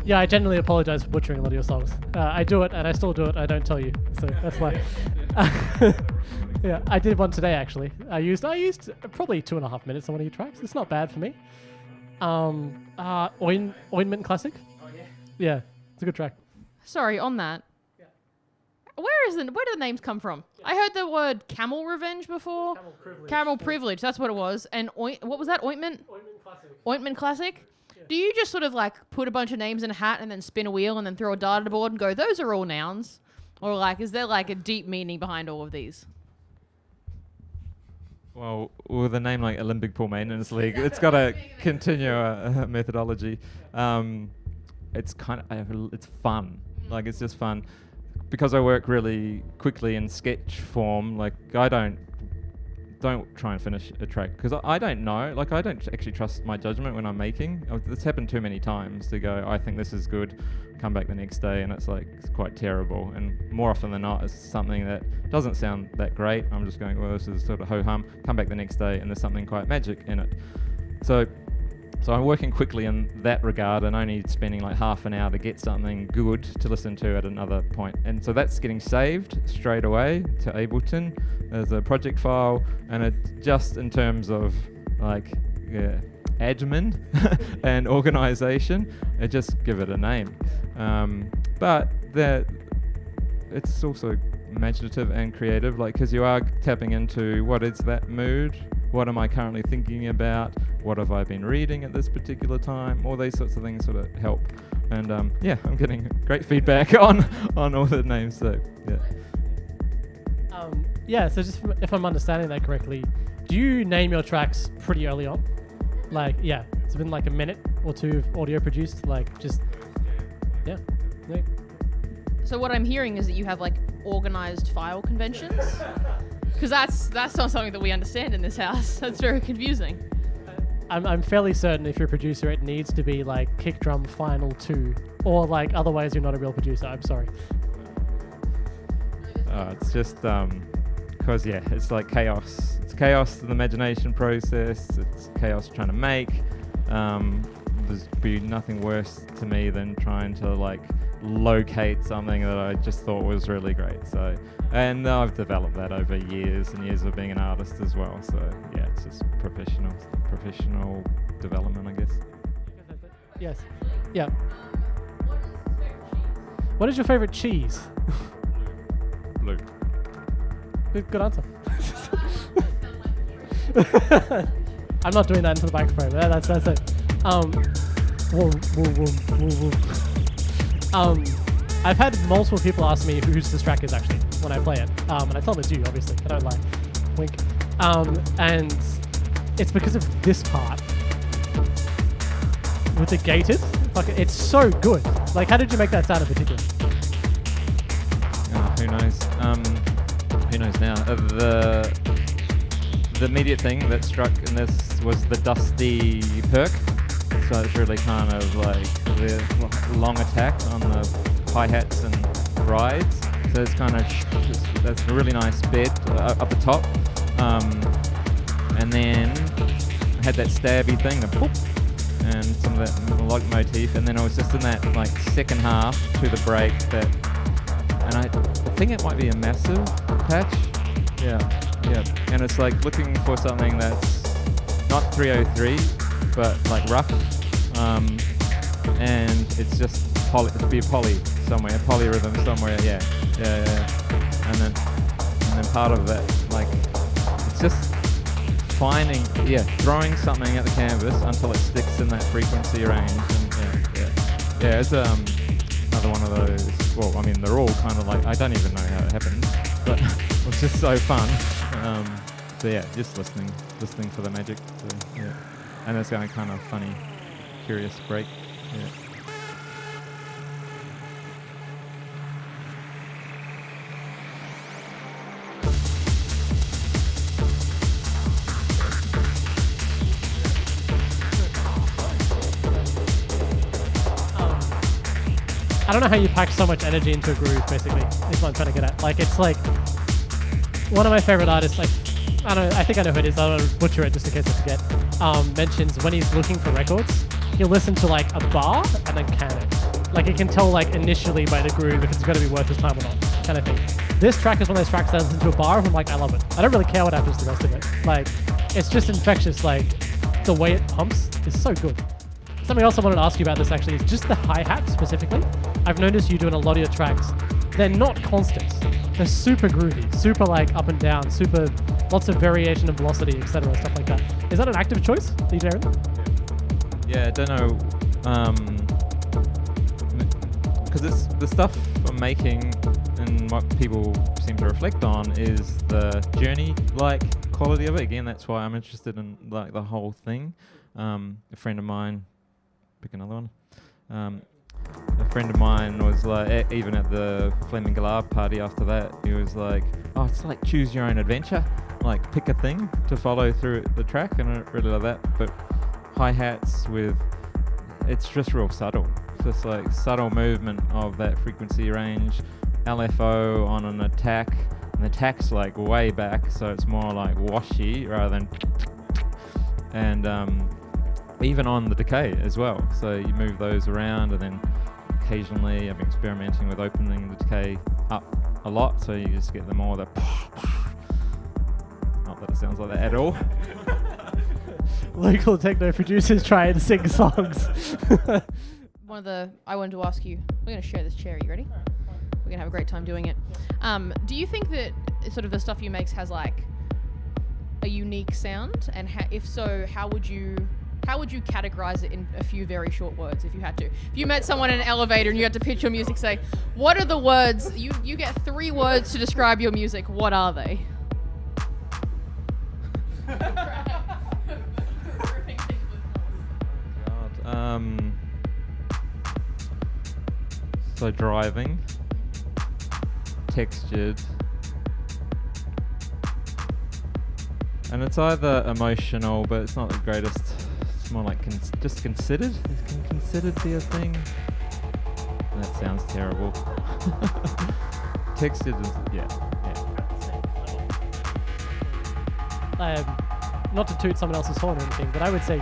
Yeah, I genuinely apologize for butchering a lot of your songs. I do it, and I still do it. I don't tell you, so that's why. Yeah, I did one today actually. I used probably 2.5 minutes on one of your tracks. It's not bad for me. Ointment Classic. Oh yeah. Yeah, it's a good track. Sorry, on that. Yeah. Where do the names come from? Yeah. I heard the word Camel Revenge before. Camel Privilege. Camel Privilege, that's what it was. And what was that? Ointment? Ointment Classic. Ointment Classic? Yeah. Do you just sort of like put a bunch of names in a hat and then spin a wheel and then throw a dart at a board and go, those are all nouns? Or like, is there like a deep meaning behind all of these? Well, with a name like Olympic Pool Maintenance League, it's got to continue a methodology. It's kind of it's fun. Like it's just fun because I work really quickly in sketch form. Like I don't try and finish a track because I don't know. Like I don't actually trust my judgment when I'm making. It's happened too many times to go, I think this is good, come back the next day and it's like it's quite terrible. And more often than not, it's something that doesn't sound that great. I'm just going, well, this is sort of ho-hum. Come back the next day and there's something quite magic in it. So I'm working quickly in that regard and only spending like half an hour to get something good to listen to at another point. And so that's getting saved straight away to Ableton as a project file. And it just in terms of like admin and organization, I just give it a name. But that it's also imaginative and creative, like because you are tapping into what is that mood. What am I currently thinking about? What have I been reading at this particular time? All these sorts of things sort of help. And yeah, I'm getting great feedback on all the names. So yeah. Yeah. So just if I'm understanding that correctly, do you name your tracks pretty early on? Like yeah, it's been like a minute or two of audio produced. Like just yeah. So what I'm hearing is that you have like organized file conventions. Because that's not something that we understand in this house. That's very confusing. I'm fairly certain if you're a producer, it needs to be like kick drum final 2, or like otherwise you're not a real producer. I'm sorry. It's just because yeah, it's like chaos. It's chaos in the imagination process. It's chaos trying to make. There's be nothing worse to me than trying to like locate something that I just thought was really great. So, and I've developed that over years and years of being an artist as well. So yeah, it's just professional development, I guess. Yes. Yeah. What is your favorite cheese? Blue. Good answer. I'm not doing that into the microphone. That's it. I've had multiple people ask me whose this track is actually when I play it, and I tell them it's you. Obviously, I don't lie. Wink. And it's because of this part with the gated. It's so good. Like, how did you make that sound in particular? Who knows? Who knows now? The immediate thing that struck in this was the dusty perk. So it's really kind of like the long attack on the hi-hats and rides. So it's kind of that's a really nice bed up the top. And then I had that stabby thing, the boop, and some of that melodic motif. And then I was just in that like second half to the break that, and I think it might be a massive patch. Yeah. And it's like looking for something that's not 303, but like rough. And it's just it'd be a poly somewhere, a polyrhythm somewhere. Yeah. And then part of that, like, it's just throwing something at the canvas until it sticks in that frequency range. And yeah. It's another one of those. Well, I mean, they're all kind of like, I don't even know how it happened, but it's just so fun. So yeah, just listening for the magic. So, yeah. And it's going kind of funny, curious break. Yeah. I don't know how you pack so much energy into a groove, basically, is what I'm trying to get at. Like, it's like, one of my favorite artists, like, I think I know who it is, I don't want to butcher it just in case I forget, mentions when he's looking for records, he'll listen to like a bar and then can it. Like, he can tell like initially by the groove if it's going to be worth his time or not, kind of thing. This track is one of those tracks that I listen to a bar and I'm like, I love it. I don't really care what happens to the rest of it. Like, it's just infectious, like, the way it pumps is so good. Something else I wanted to ask you about this actually is just the hi-hat specifically. I've noticed you doing a lot of your tracks. They're not constants. They're super groovy, super like up and down, super lots of variation of velocity, etc., stuff like that. Is that an active choice, DJ Aaron? Yeah, I don't know. Because it's the stuff I'm making and what people seem to reflect on is the journey-like quality of it. Again, that's why I'm interested in like the whole thing. A friend of mine, pick another one. A friend of mine was like, even at the Flaming Galah party after that, he was like, oh, it's like choose your own adventure. Like, pick a thing to follow through the track, and I really love that. But hi-hats it's just real subtle. It's just like subtle movement of that frequency range, LFO on an attack, and the attack's like way back, so it's more like washy rather than, and even on the decay as well. So you move those around, and then occasionally I've been experimenting with opening the decay up a lot, so you just get the more the. Not that it sounds like that at all. Local techno producers try and sing songs. I wanted to ask you, we're going to share this chair, are you ready? We're going to have a great time doing it. Do you think that sort of the stuff you make has like a unique sound? And if so, how would you categorize it in a few very short words if you had to? If you met someone in an elevator and you had to pitch your music, say, what are the words, you get 3 words to describe your music, what are they? So driving, textured, and it's either emotional, but it's not the greatest. It's more like just considered. Can considered be a thing? That sounds terrible. Textured is yeah. Not to toot someone else's horn or anything, but I would say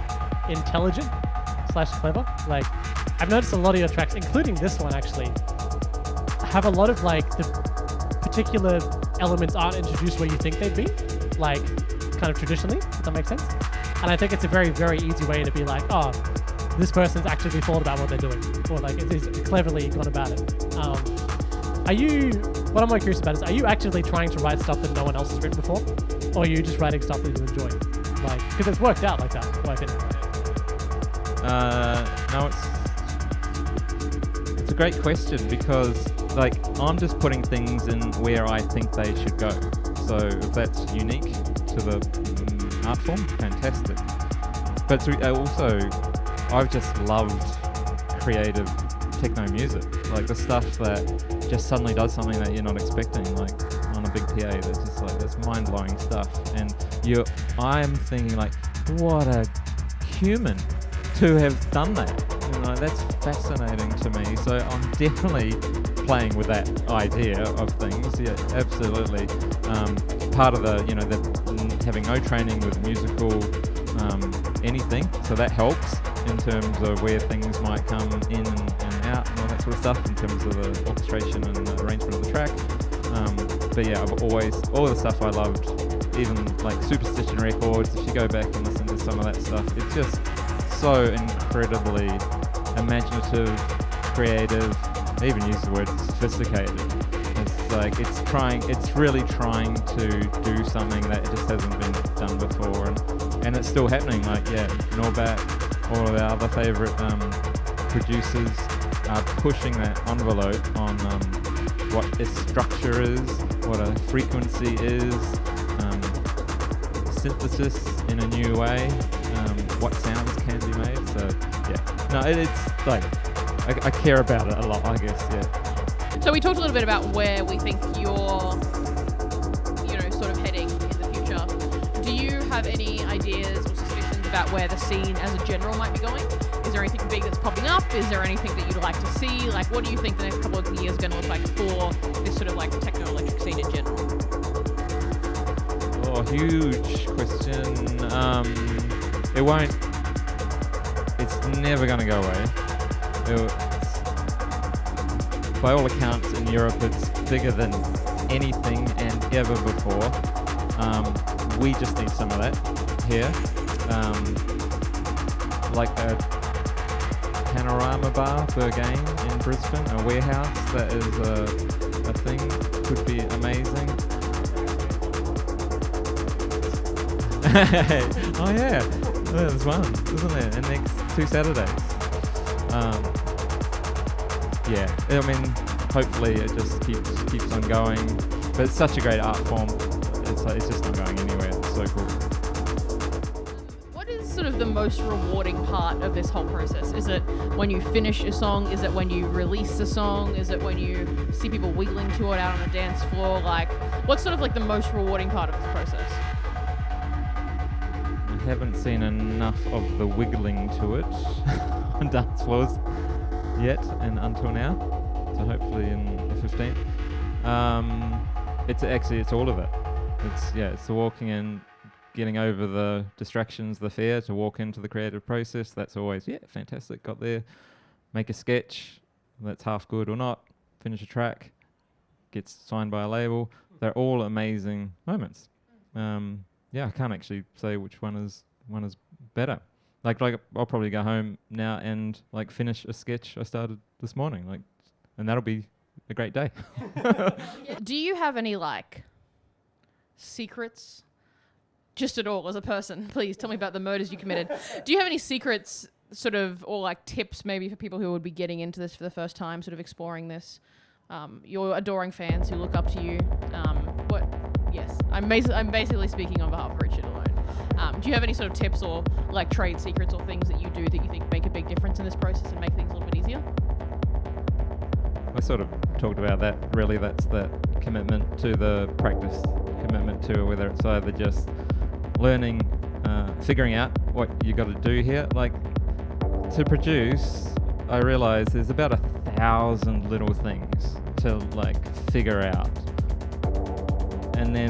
intelligent / clever. Like, I've noticed a lot of your tracks, including this one actually, have a lot of like the particular elements aren't introduced where you think they'd be, like kind of traditionally, if that makes sense. And I think it's a very, very easy way to be like, oh, this person's actually thought about what they're doing, or like it's cleverly gone about it. What I'm more curious about is, are you actively trying to write stuff that no one else has written before? Or are you just writing stuff that you enjoy? Like, because it's worked out like that, in my opinion. No, it's a great question, because like I'm just putting things in where I think they should go. So if that's unique to the art form, fantastic. But I've just loved creative techno music, like the stuff that just suddenly does something that you're not expecting, like on a big PA. That's just like, that's mind-blowing stuff. And I'm thinking like, what a human to have done that. You know, that's fascinating to me. So I'm definitely playing with that idea of things. Yeah, absolutely. Part of the having no training with musical anything, so that helps in terms of where things might come in and out and all that sort of stuff in terms of the orchestration and the arrangement of the track. But yeah, all the stuff I loved, even like Superstition Records, if you go back and listen to some of that stuff, it's just so incredibly imaginative, creative. I even use the word sophisticated. It's like it's really trying to do something that just hasn't been done before, and it's still happening. Like Norbat, all of our other favourite producers are pushing that envelope on what its structure is, what a frequency is, synthesis in a new way, what sounds can be made. So yeah, no, it's like I care about it a lot, I guess. Yeah. So we talked a little bit about where we think you're, sort of heading in the future. Do you have any ideas or suspicions about where the scene as a general might be going? Is there anything big that's popping up? Is there anything that you'd like to see? Like, what do you think the next couple of years are going to look like for this sort of like techno electric scene in general? Oh, huge question. It won't. It's never going to go away. By all accounts, in Europe, it's bigger than anything and ever before. We just need some of that here. Like a panorama bar per game in Brisbane, a warehouse that is a thing, could be amazing. Oh yeah, there's one, isn't there? And next 2 Saturdays. Yeah, I mean, hopefully it just keeps on going. But it's such a great art form. It's just not going anywhere. It's so cool. What is sort of the most rewarding part of this whole process? Is it when you finish a song? Is it when you release a song? Is it when you see people wiggling to it out on a dance floor? Like, what's sort of like the most rewarding part of this process? I haven't seen enough of the wiggling to it on dance floors yet and until now. So hopefully in the 15th. It's all of it. It's the walking in, getting over the distractions, the fear to walk into the creative process. That's always, fantastic, got there. Make a sketch, that's half good or not. Finish a track, gets signed by a label. They're all amazing moments. I can't actually say which one is better. Like I'll probably go home now and like finish a sketch I started this morning, and that'll be a great day. Do you have any like secrets? Just at all as a person, please tell me about the murders you committed. Do you have any secrets, sort of, or like tips maybe for people who would be getting into this for the first time, sort of exploring this? Your adoring fans who look up to you. Yes, I'm basically speaking on behalf of Richard alone. Do you have any sort of tips or like trade secrets or things that you do that you think make a big difference in this process and make things a little bit easier? I sort of talked about that. Really, that's that commitment to the practice, commitment to whether it's either just learning, figuring out what you got to do here. Like, to produce, I realize there's about 1,000 little things to like figure out.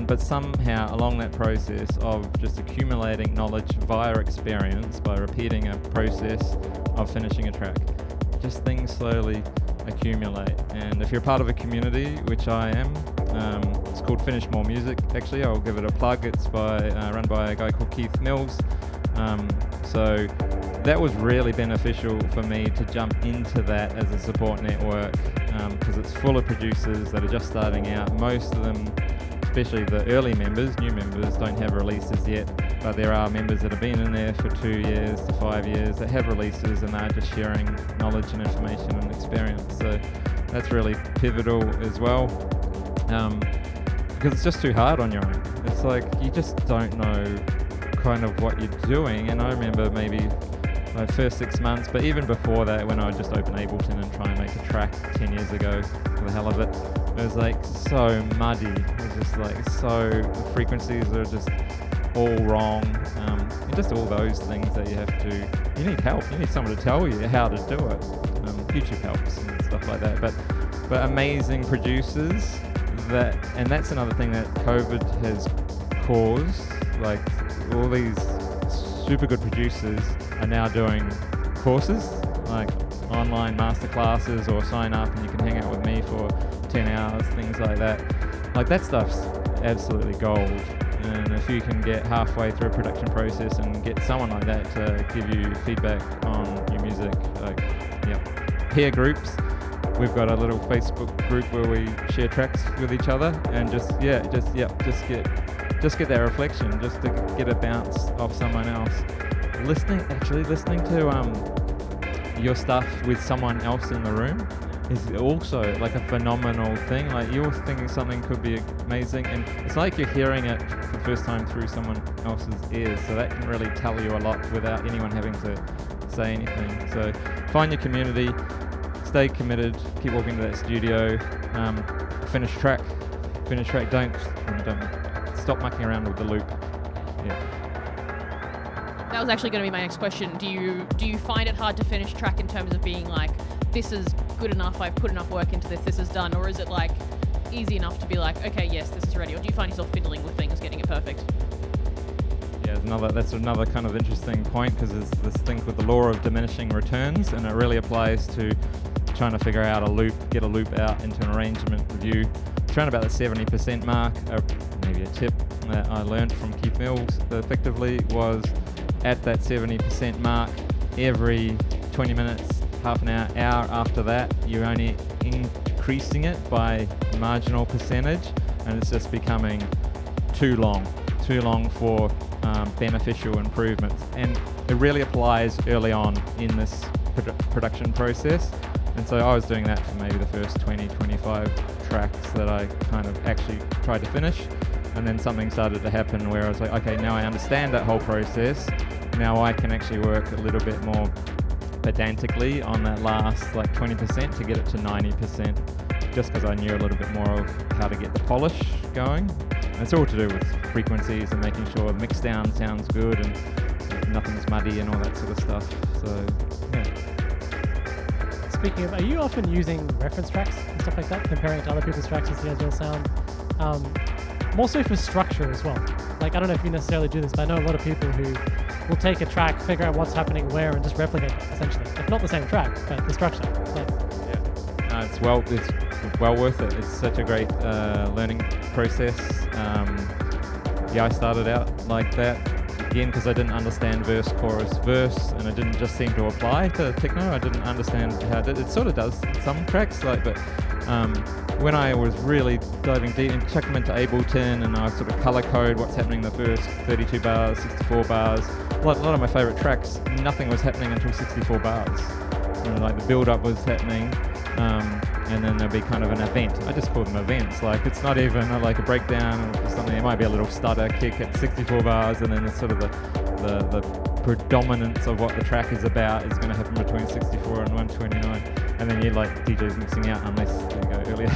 But somehow along that process of just accumulating knowledge via experience, by repeating a process of finishing a track, just things slowly accumulate. And if you're part of a community, which I am, it's called Finish More Music. Actually, I'll give it a plug. It's run by a guy called Keith Mills. So that was really beneficial for me to jump into that as a support network, because it's full of producers that are just starting out. Most of them, especially the early members, new members, don't have releases yet, but there are members that have been in there for 2 years to 5 years that have releases, and they're just sharing knowledge and information and experience. So that's really pivotal as well, because it's just too hard on your own. It's like you just don't know kind of what you're doing. And I remember maybe my first 6 months, but even before that, when I would just open Ableton and try and make a track 10 years ago for the hell of it, it was like so muddy. It was just like the frequencies are just all wrong, and just all those things that you need help. You need someone to tell you how to do it. YouTube helps and stuff like that. But amazing producers and that's another thing that COVID has caused. Like, all these super good producers are now doing courses, like online masterclasses, or sign up and you can hang out with me for 10 hours, things like that. Like, that stuff's absolutely gold. And if you can get halfway through a production process and get someone like that to give you feedback on your music, peer groups. We've got a little Facebook group where we share tracks with each other and just get that reflection, just to get a bounce off someone else. Listening to your stuff with someone else in the room is also like a phenomenal thing. Like, you're thinking something could be amazing, and it's like you're hearing it for the first time through someone else's ears. So that can really tell you a lot without anyone having to say anything. So find your community, stay committed, keep walking to that studio, finish track. Don't stop mucking around with the loop. Yeah. That was actually going to be my next question. Do you find it hard to finish a track in terms of being like, this is good enough, I've put enough work into this is done, or is it like easy enough to be like, okay, yes, this is ready, or do you find yourself fiddling with things, getting it perfect? Yeah, that's another kind of interesting point, because there's this thing with the law of diminishing returns, and it really applies to trying to figure out get a loop out into an arrangement review. It's around about the 70% mark. Maybe a tip that I learned from Keith Mills effectively was at that 70% mark, every 20 minutes, half an hour after that, you're only increasing it by a marginal percentage, and it's just becoming too long for beneficial improvements. And it really applies early on in this production process. And so I was doing that for maybe the first 20, 25 tracks that I kind of actually tried to finish. And then something started to happen where I was like, okay, now I understand that whole process. Now I can actually work a little bit more pedantically on that last like 20% to get it to 90%, just because I knew a little bit more of how to get the polish going. And it's all to do with frequencies and making sure the mix down sounds good and nothing's muddy and all that sort of stuff. So, yeah. Speaking of, are you often using reference tracks and stuff like that, comparing it to other people's tracks to see how they'll sound? More so for structure as well. Like, I don't know if you necessarily do this, but I know a lot of people who will take a track, figure out what's happening where, and just replicate it, essentially. If not the same track, but the structure. Yeah. It's well worth it. It's such a great learning process. I started out like that. Again, because I didn't understand verse, chorus, verse, and it didn't just seem to apply to techno. I didn't understand how it sort of does in some tracks, but when I was really diving deep and chucking into Ableton, and I sort of color code what's happening in the first 32 bars, 64 bars. A lot of my favorite tracks, nothing was happening until 64 bars. Like the build-up was happening, and then there'll be kind of an event. I just call them events. Like, it's not even like a breakdown or something. It might be a little stutter kick at 64 bars, and then it's sort of the predominance of what the track is about is going to happen between 64 and 129. And then you like DJs mixing out unless they go earlier.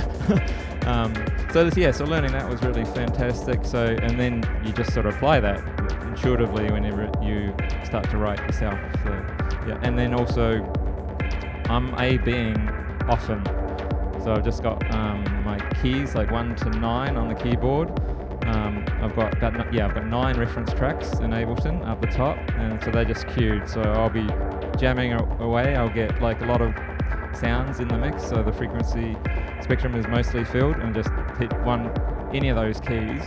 So learning that was really fantastic. So, and then you just sort of apply that intuitively whenever you start to write yourself. So, yeah. And then also, I'm A-Bing often. So I've just got my keys, like 1 to 9 on the keyboard. I've got 9 reference tracks in Ableton up the top, and so they're just queued. So I'll be jamming away. I'll get like a lot of sounds in the mix, so the frequency spectrum is mostly filled, and just hit any of those keys,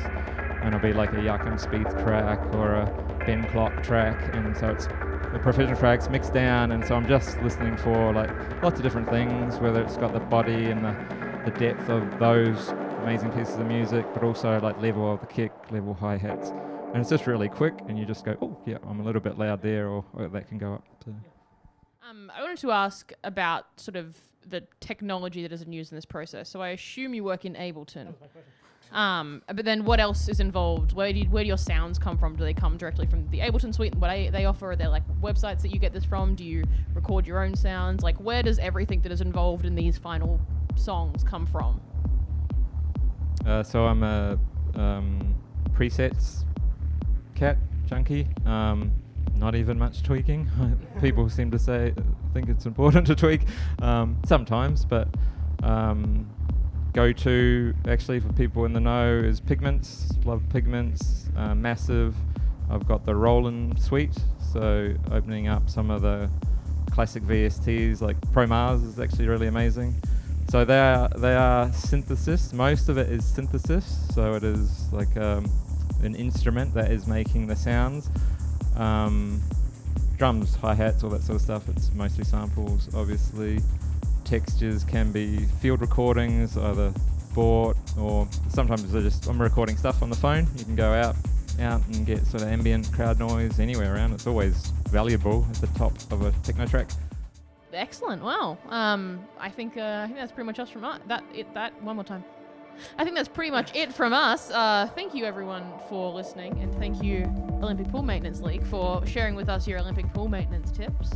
and it'll be like a Yakum Speed track or a Ben Clock track, and so it's the professional tracks mixed down, and so I'm just listening for like lots of different things, whether it's got the body and the depth of those amazing pieces of music, but also like level of the kick, level hi-hats, and it's just really quick, and you just go, oh yeah, I'm a little bit loud there, or that can go up. So. I wanted to ask about sort of the technology that is used in this process. So I assume you work in Ableton. But then what else is involved? Where do your sounds come from? Do they come directly from the Ableton suite and what they offer? Are there like websites that you get this from? Do you record your own sounds? Like, where does everything that is involved in these final songs come from? So I'm a presets cat junkie. Not even much tweaking. People seem to think it's important to tweak sometimes, but go-to actually for people in the know is Pigments. Love Pigments. Massive. I've got the Roland suite, so opening up some of the classic VSTs like Pro Mars is actually really amazing. So they are synthesis. Most of it is synthesis, so it is like an instrument that is making the sounds. Drums, hi-hats, all that sort of stuff. It's mostly samples, obviously. Textures can be field recordings, either bought, or sometimes I'm recording stuff on the phone. You can go out and get sort of ambient crowd noise anywhere around. It's always valuable at the top of a techno track. Excellent. Wow. I think that's pretty much us from us. One more time. I think that's pretty much it from us. Thank you everyone for listening, and thank you Olympic Pool Maintenance League for sharing with us your Olympic pool maintenance tips.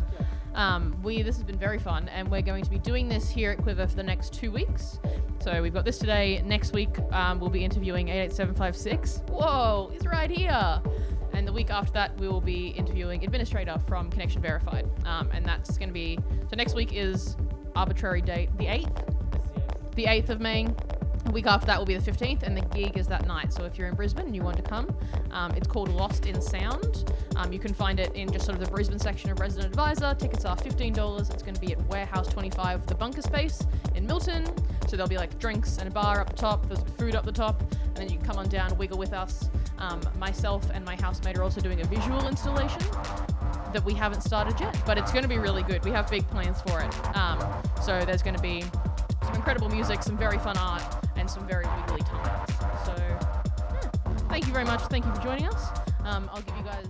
This has been very fun, and we're going to be doing this here at Quiver for the next 2 weeks. So we've got this today. Next week we'll be interviewing 88756. Whoa, it's right here. And the week week after that, we will be interviewing Administrator from Connection Verified. And that's going to be... So next week is arbitrary date, the 8th? The 8th of May. The week after that will be the 15th, and the gig is that night. So if you're in Brisbane and you want to come, it's called Lost in Sound. You can find it in just sort of the Brisbane section of Resident Advisor. Tickets are $15. It's going to be at Warehouse 25, the bunker space in Milton. So there'll be like drinks and a bar up the top. There's food up the top, and then you can come on down, wiggle with us. Myself and my housemate are also doing a visual installation that we haven't started yet, but it's going to be really good. We have big plans for it. So there's going to be some incredible music, some very fun art, and some very wiggly times. So, thank you very much. Thank you for joining us. I'll give you guys